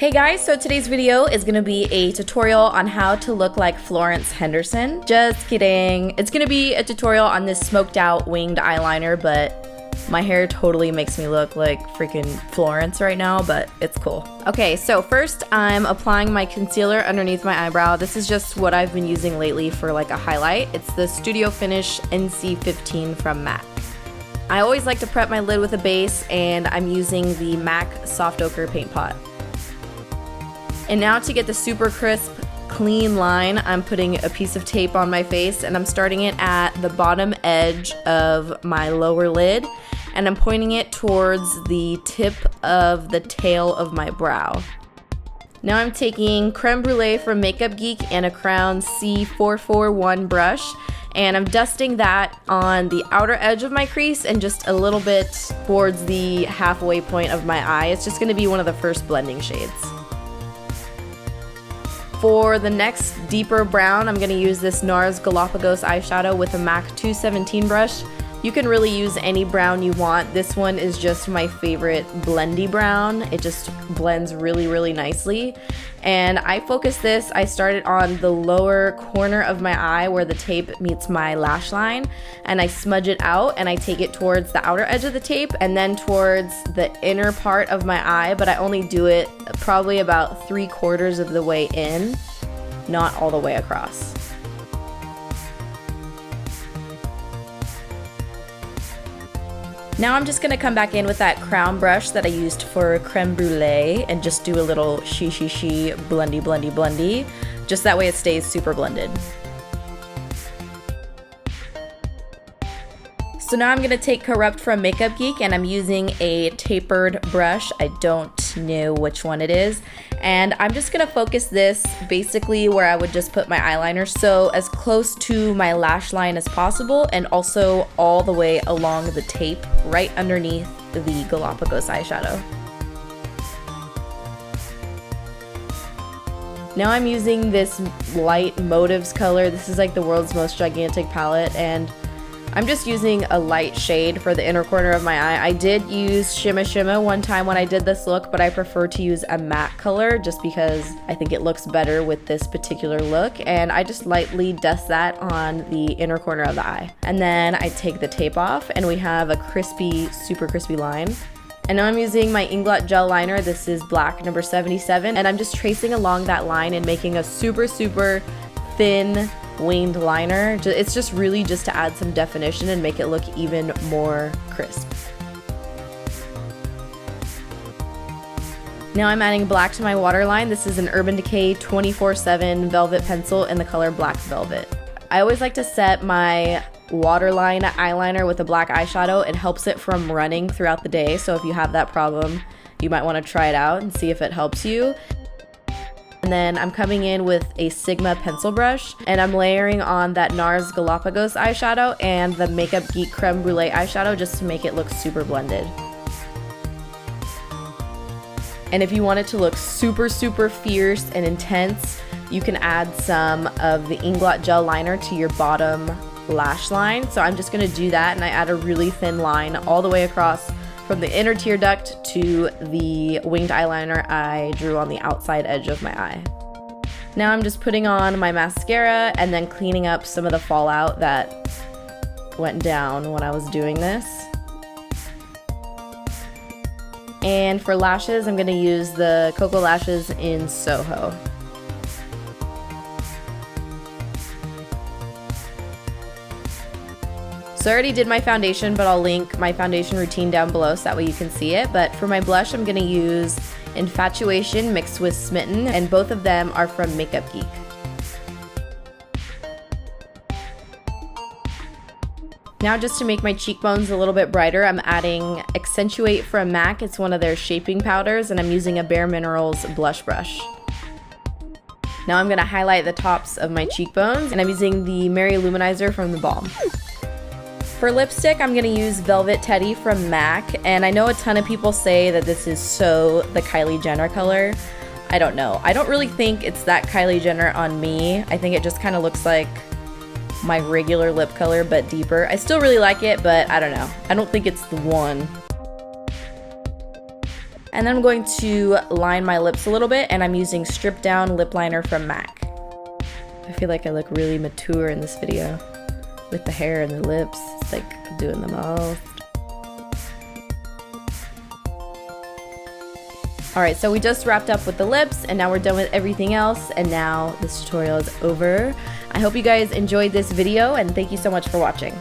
Hey guys, so today's video is gonna be a tutorial on how to look like Florence Henderson. Just kidding. It's gonna be a tutorial on this smoked out winged eyeliner, but my hair totally makes me look like freaking Florence right now, but it's cool. Okay, so first I'm applying my concealer underneath my eyebrow. This is just what I've been using lately for like a highlight. It's the Studio Finish NC15 from MAC. I always like to prep my lid with a base, and I'm using the MAC Soft Ochre paint pot. And now to get the super crisp, clean line, I'm putting a piece of tape on my face, and I'm starting it at the bottom edge of my lower lid, and I'm pointing it towards the tip of the tail of my brow. Now I'm taking Creme Brûlée from Makeup Geek and a Crown C441 brush, and I'm dusting that on the outer edge of my crease and just a little bit towards the halfway point of my eye. It's just going to be one of the first blending shades. For the next deeper brown, I'm going to use this Nars Galapagos eyeshadow with a MAC 217 brush. You can really use any brown you want. This one is just my favorite blendy brown. It just blends really, really nicely. And I focus this, I started on the lower corner of my eye where the tape meets my lash line, and I smudge it out and I take it towards the outer edge of the tape and then towards the inner part of my eye, but I only do it probably about 3/4 of the way in, not all the way across. Now I'm just gonna come back in with that crown brush that I used for Creme Brûlée and just do a little she, blendy, blendy, blendy. Just that way it stays super blended. So now I'm gonna take Corrupt from Makeup Geek, and I'm using a tapered brush. I don't know which one it is. And I'm just gonna focus this basically where I would just put my eyeliner, so as close to my lash line as possible, and also all the way along the tape right underneath the Galapagos eyeshadow. Now I'm using this light Motives color. This is like the world's most gigantic palette, and I'm just using a light shade for the inner corner of my eye. I did use Shimma Shimma one time when I did this look, but I prefer to use a matte color just because I think it looks better with this particular look. And I just lightly dust that on the inner corner of the eye. And then I take the tape off, and we have a crispy, super crispy line. And now I'm using my Inglot Gel liner. This is black number 77, and I'm just tracing along that line and making a super, super thin winged liner. It's just really just to add some definition and make it look even more crisp. Now I'm adding black to my waterline. This is an Urban Decay 24/7 velvet pencil in the color Black Velvet. I always like to set my waterline eyeliner with a black eyeshadow. It helps it from running throughout the day, so if you have that problem, you might want to try it out and see if it helps you. And then I'm coming in with a Sigma pencil brush, and I'm layering on that Nars Galapagos eyeshadow and the Makeup Geek Creme Brûlée eyeshadow just to make it look super blended. And if you want it to look super, super fierce and intense, you can add some of the Inglot Gel liner to your bottom lash line. So I'm just gonna do that, and I add a really thin line all the way across from the inner tear duct to the winged eyeliner I drew on the outside edge of my eye. Now I'm just putting on my mascara and then cleaning up some of the fallout that went down when I was doing this. And for lashes, I'm gonna use the KoKo lashes in Soho. So I already did my foundation, but I'll link my foundation routine down below so that way you can see it. But for my blush, I'm gonna use Infatuation mixed with Smitten, and both of them are from Makeup Geek. Now just to make my cheekbones a little bit brighter, I'm adding Accentuate from MAC. It's one of their shaping powders, and I'm using a Bare Minerals blush brush. Now I'm gonna highlight the tops of my cheekbones, and I'm using the Lou-Manizer from the Balm. For lipstick, I'm gonna use Velvet Teddy from MAC, and I know a ton of people say that this is so the Kylie Jenner color. I don't know. I don't really think it's that Kylie Jenner on me. I think it just kind of looks like my regular lip color, but deeper. I still really like it, but I don't know. I don't think it's the one. And then I'm going to line my lips a little bit, and I'm using Stripdown lip liner from MAC. I feel like I look really mature in this video with the hair and the lips. It's like I'm doing them all. Alright, so we just wrapped up with the lips, and now we're done with everything else, and now this tutorial is over. I hope you guys enjoyed this video, and thank you so much for watching.